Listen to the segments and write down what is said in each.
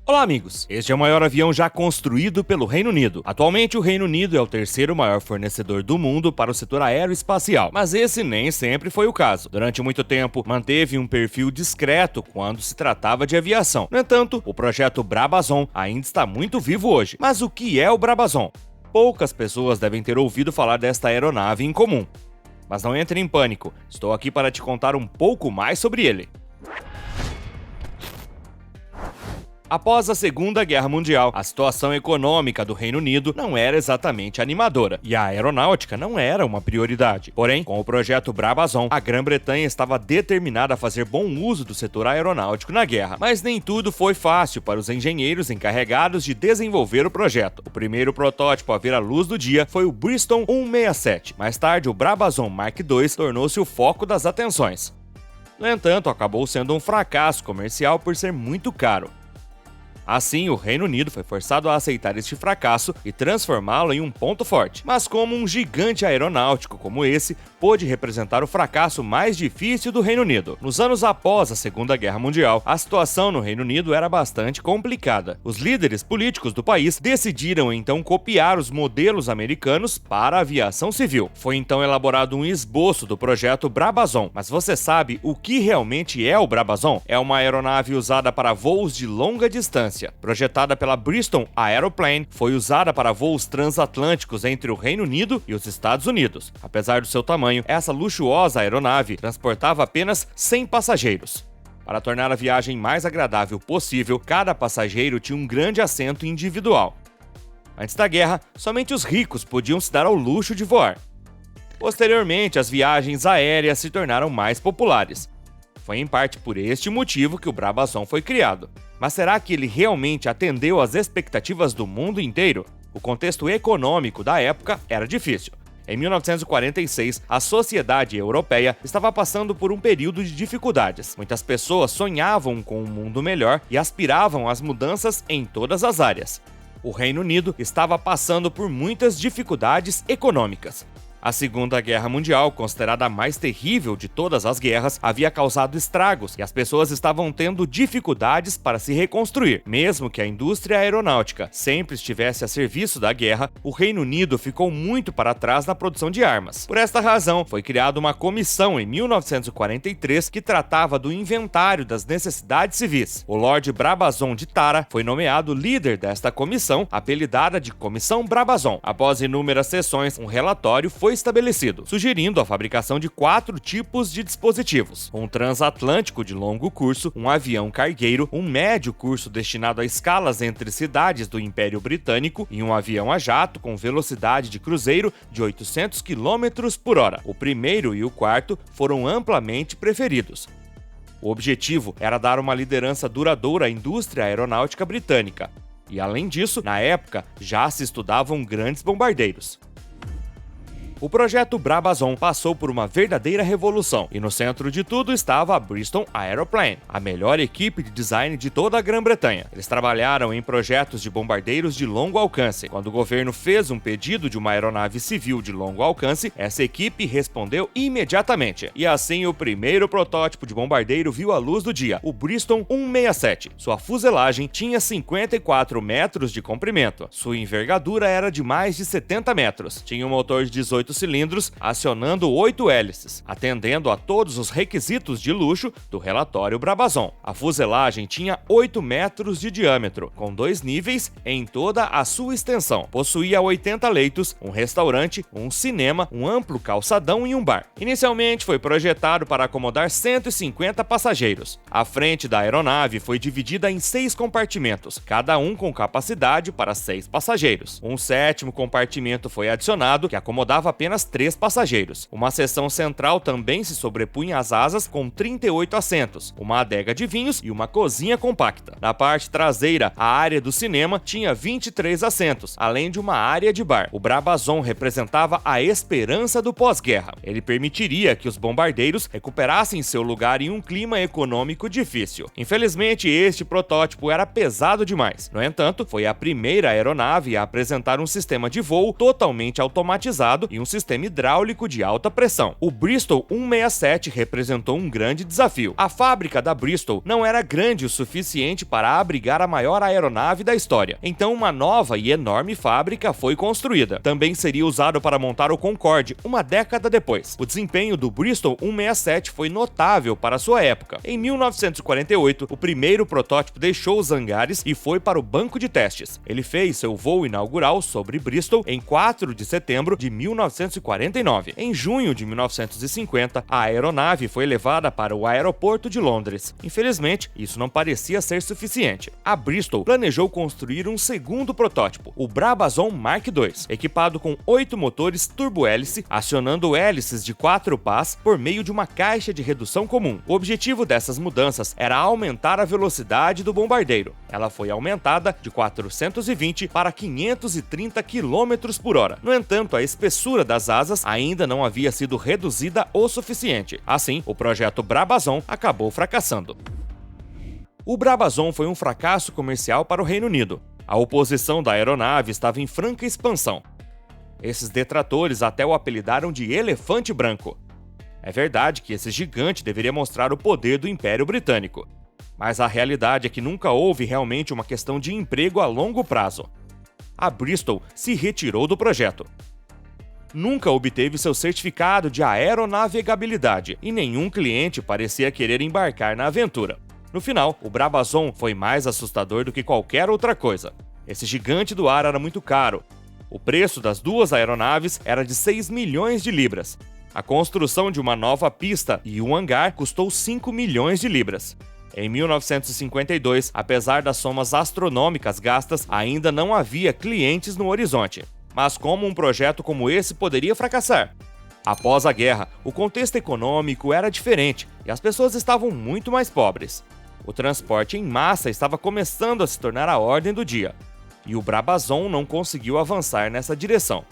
Olá amigos, este é o maior avião já construído pelo Reino Unido. Atualmente o Reino Unido é o terceiro maior fornecedor do mundo para o setor aeroespacial, mas esse nem sempre foi o caso. Durante muito tempo manteve um perfil discreto quando se tratava de aviação. No entanto, o projeto Brabazon ainda está muito vivo hoje. Mas o que é o Brabazon? Poucas pessoas devem ter ouvido falar desta aeronave em comum. Mas não entre em pânico, estou aqui para te contar um pouco mais sobre ele. Após a Segunda Guerra Mundial, a situação econômica do Reino Unido não era exatamente animadora, e a aeronáutica não era uma prioridade. Porém, com o projeto Brabazon, a Grã-Bretanha estava determinada a fazer bom uso do setor aeronáutico na guerra. Mas nem tudo foi fácil para os engenheiros encarregados de desenvolver o projeto. O primeiro protótipo a ver a luz do dia foi o Bristol 167. Mais tarde, o Brabazon Mark II tornou-se o foco das atenções. No entanto, acabou sendo um fracasso comercial por ser muito caro. Assim, o Reino Unido foi forçado a aceitar este fracasso e transformá-lo em um ponto forte. Mas como um gigante aeronáutico como esse pôde representar o fracasso mais difícil do Reino Unido? Nos anos após a Segunda Guerra Mundial, a situação no Reino Unido era bastante complicada. Os líderes políticos do país decidiram então copiar os modelos americanos para a aviação civil. Foi então elaborado um esboço do projeto Brabazon. Mas você sabe o que realmente é o Brabazon? É uma aeronave usada para voos de longa distância. Projetada pela Bristol Aeroplane, foi usada para voos transatlânticos entre o Reino Unido e os Estados Unidos. Apesar do seu tamanho, essa luxuosa aeronave transportava apenas 100 passageiros. Para tornar a viagem mais agradável possível, cada passageiro tinha um grande assento individual. Antes da guerra, somente os ricos podiam se dar ao luxo de voar. Posteriormente, as viagens aéreas se tornaram mais populares. Foi em parte por este motivo que o Brabazon foi criado. Mas será que ele realmente atendeu às expectativas do mundo inteiro? O contexto econômico da época era difícil. Em 1946, a sociedade europeia estava passando por um período de dificuldades. Muitas pessoas sonhavam com um mundo melhor e aspiravam às mudanças em todas as áreas. O Reino Unido estava passando por muitas dificuldades econômicas. A Segunda Guerra Mundial, considerada a mais terrível de todas as guerras, havia causado estragos e as pessoas estavam tendo dificuldades para se reconstruir. Mesmo que a indústria aeronáutica sempre estivesse a serviço da guerra, o Reino Unido ficou muito para trás na produção de armas. Por esta razão, foi criada uma comissão em 1943 que tratava do inventário das necessidades civis. O Lord Brabazon de Tara foi nomeado líder desta comissão, apelidada de Comissão Brabazon. Após inúmeras sessões, um relatório foi estabelecido, sugerindo a fabricação de 4 tipos de dispositivos: um transatlântico de longo curso, um avião cargueiro, um médio curso destinado a escalas entre cidades do Império Britânico e um avião a jato com velocidade de cruzeiro de 800 km por hora. O primeiro e o quarto foram amplamente preferidos. O objetivo era dar uma liderança duradoura à indústria aeronáutica britânica. E além disso, na época, já se estudavam grandes bombardeiros. O projeto Brabazon passou por uma verdadeira revolução, e no centro de tudo estava a Bristol Aeroplane, a melhor equipe de design de toda a Grã-Bretanha. Eles trabalharam em projetos de bombardeiros de longo alcance. Quando o governo fez um pedido de uma aeronave civil de longo alcance, essa equipe respondeu imediatamente. E assim o primeiro protótipo de bombardeiro viu a luz do dia, o Bristol 167. Sua fuselagem tinha 54 metros de comprimento. Sua envergadura era de mais de 70 metros. Tinha um motor de 18 cilindros, acionando 8 hélices, atendendo a todos os requisitos de luxo do relatório Brabazon. A fuselagem tinha 8 metros de diâmetro, com 2 níveis em toda a sua extensão. Possuía 80 leitos, um restaurante, um cinema, um amplo calçadão e um bar. Inicialmente foi projetado para acomodar 150 passageiros. A frente da aeronave foi dividida em 6 compartimentos, cada um com capacidade para 6 passageiros. Um 7º compartimento foi adicionado, que acomodava apenas 3 passageiros. Uma seção central também se sobrepunha às asas com 38 assentos, uma adega de vinhos e uma cozinha compacta. Na parte traseira, a área do cinema tinha 23 assentos, além de uma área de bar. O Brabazon representava a esperança do pós-guerra. Ele permitiria que os bombardeiros recuperassem seu lugar em um clima econômico difícil. Infelizmente, este protótipo era pesado demais. No entanto, foi a primeira aeronave a apresentar um sistema de voo totalmente automatizado e um um sistema hidráulico de alta pressão. O Bristol 167 representou um grande desafio. A fábrica da Bristol não era grande o suficiente para abrigar a maior aeronave da história, então uma nova e enorme fábrica foi construída. Também seria usado para montar o Concorde uma década depois. O desempenho do Bristol 167 foi notável para sua época. Em 1948, o primeiro protótipo deixou os hangares e foi para o banco de testes. Ele fez seu voo inaugural sobre Bristol em 4 de setembro de 1949. Em junho de 1950, a aeronave foi levada para o aeroporto de Londres. Infelizmente, isso não parecia ser suficiente. A Bristol planejou construir um segundo protótipo, o Brabazon Mark II, equipado com 8 motores turbo-hélice, acionando hélices de 4 pás por meio de uma caixa de redução comum. O objetivo dessas mudanças era aumentar a velocidade do bombardeiro. Ela foi aumentada de 420 para 530 km por hora. No entanto, a espessura das asas ainda não havia sido reduzida o suficiente. Assim, o projeto Brabazon acabou fracassando. O Brabazon foi um fracasso comercial para o Reino Unido. A oposição da aeronave estava em franca expansão. Esses detratores até o apelidaram de Elefante Branco. É verdade que esse gigante deveria mostrar o poder do Império Britânico, mas a realidade é que nunca houve realmente uma questão de emprego a longo prazo. A Bristol se retirou do projeto. Nunca obteve seu certificado de aeronavegabilidade e nenhum cliente parecia querer embarcar na aventura. No final, o Brabazon foi mais assustador do que qualquer outra coisa. Esse gigante do ar era muito caro. O preço das duas aeronaves era de 6 milhões de libras. A construção de uma nova pista e um hangar custou 5 milhões de libras. Em 1952, apesar das somas astronômicas gastas, ainda não havia clientes no horizonte. Mas como um projeto como esse poderia fracassar? Após a guerra, o contexto econômico era diferente e as pessoas estavam muito mais pobres. O transporte em massa estava começando a se tornar a ordem do dia, e o Brabazon não conseguiu avançar nessa direção.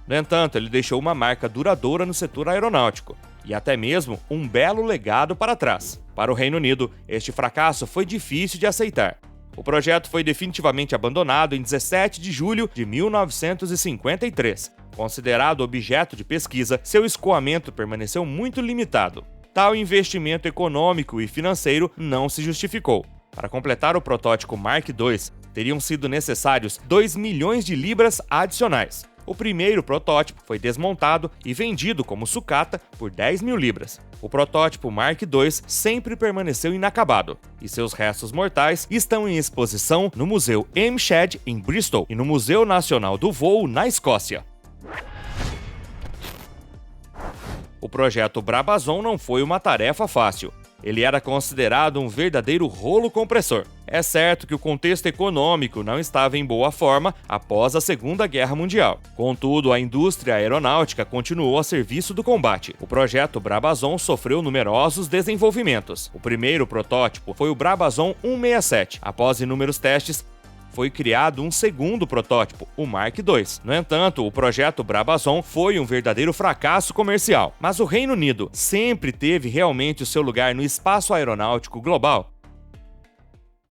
No entanto, ele deixou uma marca duradoura no setor aeronáutico, e até mesmo um belo legado para trás. Para o Reino Unido, este fracasso foi difícil de aceitar. O projeto foi definitivamente abandonado em 17 de julho de 1953. Considerado objeto de pesquisa, seu escoamento permaneceu muito limitado. Tal investimento econômico e financeiro não se justificou. Para completar o protótipo Mark II, teriam sido necessários 2 milhões de libras adicionais. O primeiro protótipo foi desmontado e vendido como sucata por 10 mil libras. O protótipo Mark II sempre permaneceu inacabado, e seus restos mortais estão em exposição no Museu Hampstead, em Bristol, e no Museu Nacional do Voo, na Escócia. O projeto Brabazon não foi uma tarefa fácil. Ele era considerado um verdadeiro rolo compressor. É certo que o contexto econômico não estava em boa forma após a Segunda Guerra Mundial. Contudo, a indústria aeronáutica continuou a serviço do combate. O projeto Brabazon sofreu numerosos desenvolvimentos. O primeiro protótipo foi o Brabazon 167. Após inúmeros testes, foi criado um segundo protótipo, o Mark II. No entanto, o projeto Brabazon foi um verdadeiro fracasso comercial. Mas o Reino Unido sempre teve realmente o seu lugar no espaço aeronáutico global?